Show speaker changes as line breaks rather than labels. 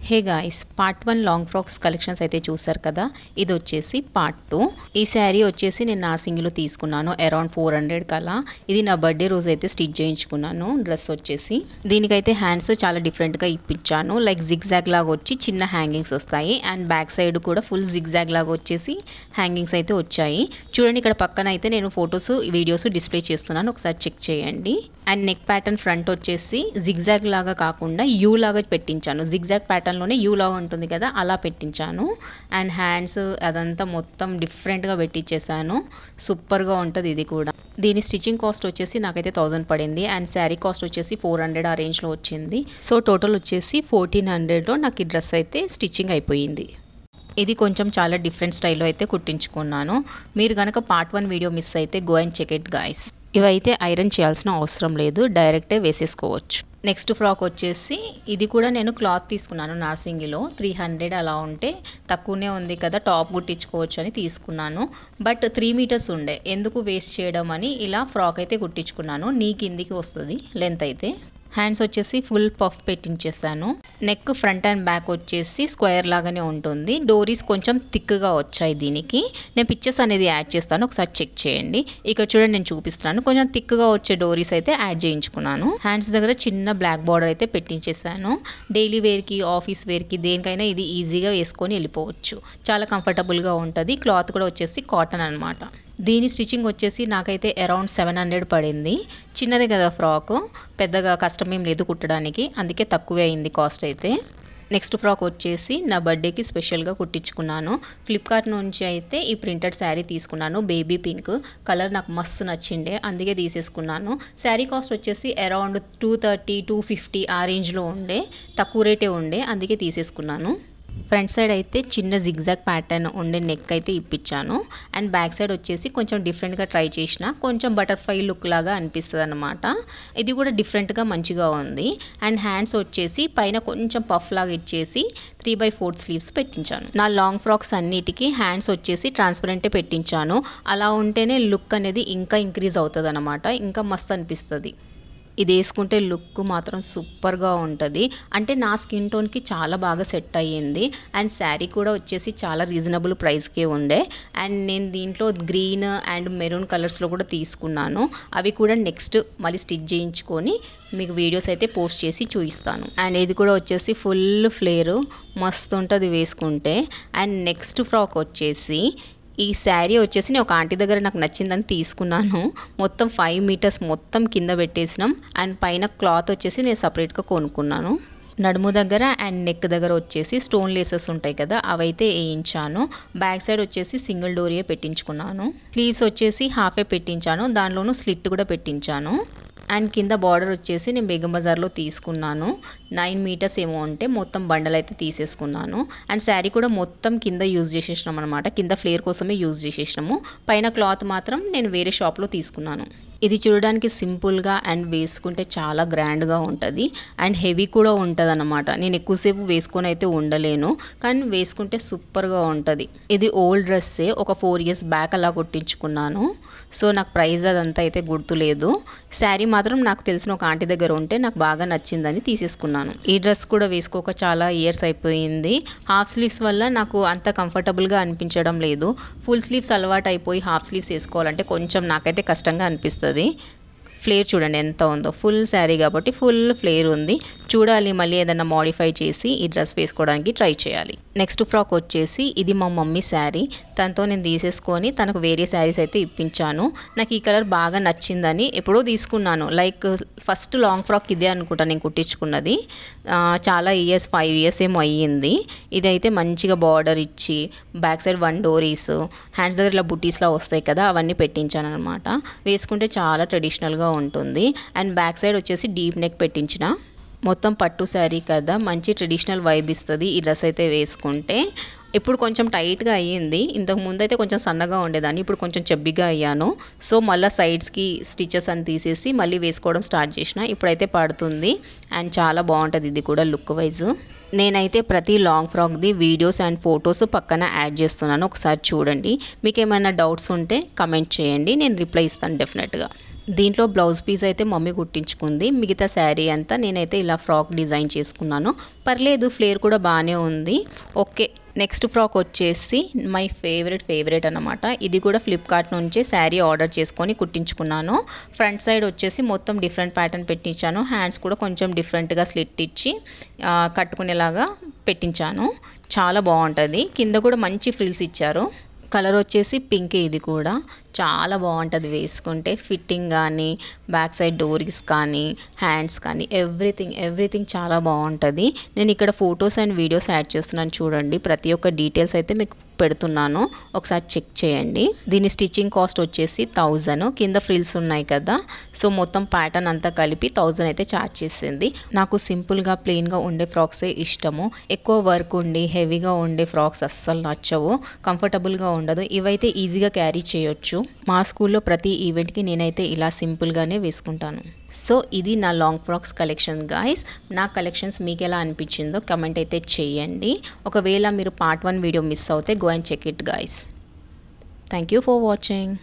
Hey guys, part 1 long frocks collections అయితే చూసారు కదా. ఇది వచ్చేసి పార్ట్ 2. ఈ శారీ వచ్చేసి నేను నార్సింగిలో తీసుకున్నాను అరౌండ్ 400 కలా. ఇది నా బర్త్డే రోజు అయితే స్టిచ్ చేయించుకున్నాను. డ్రెస్ వచ్చేసి దీనికైతే హ్యాండ్స్ చాలా డిఫరెంట్గా ఇప్పించాను. లైక్ జిగ్జాగ్ లాగా వచ్చి చిన్న హ్యాంగింగ్స్ వస్తాయి అండ్ బ్యాక్ సైడ్ కూడా ఫుల్ జిగ్జాగ్ లాగా వచ్చేసి హ్యాంగింగ్స్ అయితే వచ్చాయి. చూడండి, ఇక్కడ పక్కన అయితే నేను ఫొటోస్ వీడియోస్ డిస్ప్లే చేస్తున్నాను, ఒకసారి చెక్ చేయండి. అండ్ నెక్ ప్యాటర్న్ ఫ్రంట్ వచ్చేసి జిగ్జాగ్ లాగా కాకుండా యూ లాగా పెట్టించాను. జిగ్జాగ్ ప్యాటర్న్లోనే యూ లాగా ఉంటుంది కదా, అలా పెట్టించాను. అండ్ హ్యాండ్స్ అదంతా మొత్తం డిఫరెంట్గా పెట్టించేసాను. సూపర్గా ఉంటుంది ఇది కూడా. దీని స్టిచ్చింగ్ కాస్ట్ వచ్చేసి నాకైతే 1000 పడింది అండ్ శారీ కాస్ట్ వచ్చేసి 400 ఆ రేంజ్లో వచ్చింది. సో టోటల్ వచ్చేసి 1400లో నాకు ఈ డ్రెస్ అయితే స్టిచ్చింగ్ అయిపోయింది. ఇది కొంచెం చాలా డిఫరెంట్ స్టైల్లో అయితే కుట్టించుకున్నాను. మీరు కనుక పార్ట్ 1 వీడియో మిస్ అయితే go and check it guys. ఇవైతే ఐరన్ చేయాల్సిన అవసరం లేదు, డైరెక్టే వేసేసుకోవచ్చు. నెక్స్ట్ ఫ్రాక్ వచ్చేసి ఇది కూడా నేను క్లాత్ తీసుకున్నాను నార్సింగిలో. 300 అలా ఉంటే తక్కువనే ఉంది కదా, టాప్ కుట్టించుకోవచ్చు అని తీసుకున్నాను. బట్ 3 మీటర్స్ ఉండే, ఎందుకు వేస్ట్ చేయడం అని ఇలా ఫ్రాక్ అయితే కుట్టించుకున్నాను. నీ కిందికి వస్తుంది లెంత్ అయితే. హ్యాండ్స్ వచ్చేసి ఫుల్ పఫ్ పెట్టించేసాను. నెక్ ఫ్రంట్ అండ్ బ్యాక్ వచ్చేసి స్క్వేర్ లాగానే ఉంటుంది. డోరీస్ కొంచెం థిక్గా వచ్చాయి దీనికి. నేను పిక్చర్స్ అనేది యాడ్ చేస్తాను, ఒకసారి చెక్ చేయండి. ఇక్కడ చూడండి, నేను చూపిస్తాను. కొంచెం థిక్గా వచ్చే డోరీస్ అయితే యాడ్ చేయించుకున్నాను. హ్యాండ్స్ దగ్గర చిన్న బ్లాక్ బార్డర్ అయితే పెట్టించేసాను. డైలీ వేర్కి, ఆఫీస్ వేర్కి, దేనికైనా ఇది ఈజీగా వేసుకొని వెళ్ళిపోవచ్చు. చాలా కంఫర్టబుల్గా ఉంటుంది. క్లాత్ కూడా వచ్చేసి కాటన్ అనమాట. దీని స్టిచ్చింగ్ వచ్చేసి నాకైతే అరౌండ్ 700 పడింది. చిన్నదే కదా ఫ్రాక్, పెద్దగా కష్టమేం లేదు కుట్టడానికి, అందుకే తక్కువే అయింది కాస్ట్ అయితే. నెక్స్ట్ ఫ్రాక్ వచ్చేసి నా బర్త్డేకి స్పెషల్గా కుట్టించుకున్నాను. ఫ్లిప్కార్ట్ నుంచి అయితే ఈ ప్రింటెడ్ శారీ తీసుకున్నాను. బేబీ పింక్ కలర్ నాకు మస్తు నచ్చిండే, అందుకే తీసేసుకున్నాను. శారీ కాస్ట్ వచ్చేసి అరౌండ్ 230, 250 ఆ రేంజ్లో ఉండే, తక్కువ రేటే ఉండే, అందుకే తీసేసుకున్నాను. ఫ్రంట్ సైడ్ అయితే చిన్న జిగ్జాగ్ ప్యాటర్న్ ఉండే నెక్ అయితే ఇప్పించాను. అండ్ బ్యాక్ సైడ్ వచ్చేసి కొంచెం డిఫరెంట్గా ట్రై చేసిన, కొంచెం బటర్ఫ్లై లుక్ లాగా అనిపిస్తుంది అనమాట. ఇది కూడా డిఫరెంట్గా మంచిగా ఉంది. అండ్ హ్యాండ్స్ వచ్చేసి పైన కొంచెం పఫ్ లాగా ఇచ్చేసి 3/4 స్లీవ్స్ పెట్టించాను. నా లాంగ్ ఫ్రాక్స్ అన్నిటికీ హ్యాండ్స్ వచ్చేసి ట్రాన్స్పరెంటే పెట్టించాను. అలా ఉంటేనే లుక్ అనేది ఇంకా ఇంక్రీజ్ అవుతుంది అనమాట, ఇంకా మస్తు అనిపిస్తుంది. ఇది వేసుకుంటే లుక్ మాత్రం సూపర్గా ఉంటుంది. అంటే నా స్కిన్ టోన్కి చాలా బాగా సెట్ అయ్యింది. అండ్ శారీ కూడా వచ్చేసి చాలా రీజనబుల్ ప్రైస్కే ఉండే. అండ్ నేను దీంట్లో గ్రీన్ అండ్ మెరూన్ కలర్స్లో కూడా తీసుకున్నాను. అవి కూడా నెక్స్ట్ మళ్ళీ స్టిచ్ చేయించుకొని మీకు వీడియోస్ అయితే పోస్ట్ చేసి చూపిస్తాను. అండ్ ఇది కూడా వచ్చేసి ఫుల్ ఫ్లేరు, మస్తు ఉంటుంది వేసుకుంటే. అండ్ నెక్స్ట్ ఫ్రాక్ వచ్చేసి ఈ శారీ వచ్చేసి నేను ఒక ఆంటీ దగ్గర నాకు నచ్చిందని తీసుకున్నాను. మొత్తం 5 మీటర్స్ మొత్తం కింద పెట్టేసినాం. అండ్ పైన క్లాత్ వచ్చేసి నేను సపరేట్గా కొనుక్కున్నాను. నడుము దగ్గర అండ్ నెక్ దగ్గర వచ్చేసి స్టోన్ లేసెస్ ఉంటాయి కదా, అవైతే వేయించాను. బ్యాక్ సైడ్ వచ్చేసి సింగిల్ డోరియే పెట్టించుకున్నాను. స్లీవ్స్ వచ్చేసి హాఫే పెట్టించాను, దానిలోనూ స్లిట్ కూడా పెట్టించాను. అండ్ కింద బార్డర్ వచ్చేసి నేను బేగం బజార్లో తీసుకున్నాను. 9 మీటర్స్ ఏమో ఉంటే మొత్తం బండల్ అయితే తీసేసుకున్నాను. అండ్ శారీ కూడా మొత్తం కింద యూజ్ చేసేసినాం అనమాట, కింద ఫ్లేర్ కోసమే యూజ్ చేసేసినాము. పైన క్లాత్ మాత్రం నేను వేరే షాప్లో తీసుకున్నాను. ఇది చూడడానికి సింపుల్గా అండ్ వేసుకుంటే చాలా గ్రాండ్గా ఉంటుంది అండ్ హెవీ కూడా ఉంటుంది అన్నమాట. నేను ఎక్కువసేపు వేసుకొని అయితే ఉండలేను, కానీ వేసుకుంటే సూపర్గా ఉంటుంది. ఇది ఓల్డ్ డ్రెస్సే, ఒక 4 ఇయర్స్ బ్యాక్ అలా కుట్టించుకున్నాను. సో నాకు ప్రైస్ అదంతా అయితే గుర్తులేదు. శారీ మాత్రం నాకు తెలిసిన ఒక ఆంటీ దగ్గర ఉంటే నాకు బాగా నచ్చిందని తీసేసుకున్నాను. ఈ డ్రెస్ కూడా వేసుకోక చాలా ఇయర్స్ అయిపోయింది. హాఫ్ స్లీవ్స్ వల్ల నాకు అంత కంఫర్టబుల్గా అనిపించడం లేదు. ఫుల్ స్లీవ్స్ అలవాటు అయిపోయి హాఫ్ స్లీవ్స్ వేసుకోవాలంటే కొంచెం నాకైతే కష్టంగా అనిపిస్తుంది. ఫ్లేర్ చూడండి ఎంత ఉందో, ఫుల్ శారీ కాబట్టి ఫుల్ ఫ్లేర్ ఉంది. చూడాలి మళ్ళీ ఏదైనా మోడిఫై చేసి ఈ డ్రెస్ వేసుకోవడానికి ట్రై చేయాలి. నెక్స్ట్ ఫ్రాక్ వచ్చేసి ఇది మా మమ్మీ శారీ, తనతో నేను తీసేసుకొని తనకు వేరే శారీస్ అయితే ఇప్పించాను. నాకు ఈ కలర్ బాగా నచ్చిందని ఎప్పుడో తీసుకున్నాను. లైక్ ఫస్ట్ లాంగ్ ఫ్రాక్ ఇదే అనుకుంటా నేను కుట్టించుకున్నది. చాలా ఇయర్స్, 5 ఇయర్స్ ఏమో అయ్యింది. ఇదైతే మంచిగా బార్డర్ ఇచ్చి బ్యాక్ సైడ్ 1 డోరీస్, హ్యాండ్స్ దగ్గర ఇలా బుటీస్లా వస్తాయి కదా, అవన్నీ పెట్టించాను అనమాట. వేసుకుంటే చాలా ట్రెడిషనల్గా ఉంటుంది. అండ్ బ్యాక్ సైడ్ వచ్చేసి డీప్ నెక్ పెట్టించిన. మొత్తం పట్టు శారీ కదా, మంచి ట్రెడిషనల్ వైబ్ ఇస్తుంది ఈ డ్రెస్ అయితే వేసుకుంటే. ఇప్పుడు కొంచెం టైట్గా అయ్యింది, ఇంతకు ముందు అయితే కొంచెం సన్నగా ఉండేదాన్ని, ఇప్పుడు కొంచెం చెబ్బిగా అయ్యాను. సో మళ్ళీ సైడ్స్కి స్టిచెస్ అని తీసేసి మళ్ళీ వేసుకోవడం స్టార్ట్ చేసిన. ఇప్పుడైతే పడుతుంది అండ్ చాలా బాగుంటుంది ఇది కూడా లుక్ వైజ్. నేనైతే ప్రతి లాంగ్ ఫ్రాక్ది వీడియోస్ అండ్ ఫొటోస్ పక్కన యాడ్ చేస్తున్నాను, ఒకసారి చూడండి. మీకు ఏమైనా డౌట్స్ ఉంటే కమెంట్ చేయండి, నేను రిప్లై ఇస్తాను డెఫినెట్గా. దీంట్లో బ్లౌజ్ పీస్ అయితే మమ్మీ కుట్టించుకుంది, మిగతా శారీ అంతా నేనైతే ఇలా ఫ్రాక్ డిజైన్ చేసుకున్నాను. పర్లేదు, ఫ్లేర్ కూడా బాగానే ఉంది. ఓకే, నెక్స్ట్ ఫ్రాక్ వచ్చేసి మై ఫేవరెట్ అన్నమాట. ఇది కూడా ఫ్లిప్కార్ట్ నుంచే శారీ ఆర్డర్ చేసుకొని కుట్టించుకున్నాను. ఫ్రంట్ సైడ్ వచ్చేసి మొత్తం డిఫరెంట్ ప్యాటర్న్ పెట్టించాను. హ్యాండ్స్ కూడా కొంచెం డిఫరెంట్గా స్లిట్ ఇచ్చి కట్టుకునేలాగా పెట్టించాను. చాలా బాగుంటుంది. కింద కూడా మంచి ఫ్రిల్స్ ఇచ్చారు. కలర్ వచ్చేసి పింక్. ఇది కూడా చాలా బాగుంటుంది వేసుకుంటే. ఫిట్టింగ్ కానీ, బ్యాక్ సైడ్ డోరీస్ కానీ, హ్యాండ్స్ కానీ, ఎవ్రీథింగ్ చాలా బాగుంటుంది. నేను ఇక్కడ ఫొటోస్ అండ్ వీడియోస్ యాడ్ చేస్తున్నాను చూడండి. ప్రతి ఒక్క డీటెయిల్స్ అయితే మీకు పెడుతున్నాను, ఒకసారి చెక్ చేయండి. దీని స్టిచ్చింగ్ కాస్ట్ వచ్చేసి 1000. కింద ఫ్రిల్స్ ఉన్నాయి కదా, సో మొత్తం ప్యాటర్న్ అంతా కలిపి 1000 అయితే ఛార్జ్ చేసింది. నాకు సింపుల్గా ప్లెయిన్గా ఉండే ఫ్రాక్సే ఇష్టము. ఎక్కువ వర్క్ ఉండి హెవీగా ఉండే ఫ్రాక్స్ అస్సలు నచ్చవు, కంఫర్టబుల్గా ఉండదు. ఇవైతే ఈజీగా క్యారీ చేయొచ్చు. మా స్కూల్లో ప్రతి ఈవెంట్కి నేనైతే ఇలా సింపుల్గానే వేసుకుంటాను. సో ఇది నా లాంగ్ ఫ్రాక్స్ కలెక్షన్ గాయ్స్. నా కలెక్షన్స్ మీకు ఎలా అనిపించిందో కమెంట్ అయితే చేయండి. ఒకవేళ మీరు పార్ట్ 1 వీడియో మిస్ అవుతే go and check it guys. Thank you for watching.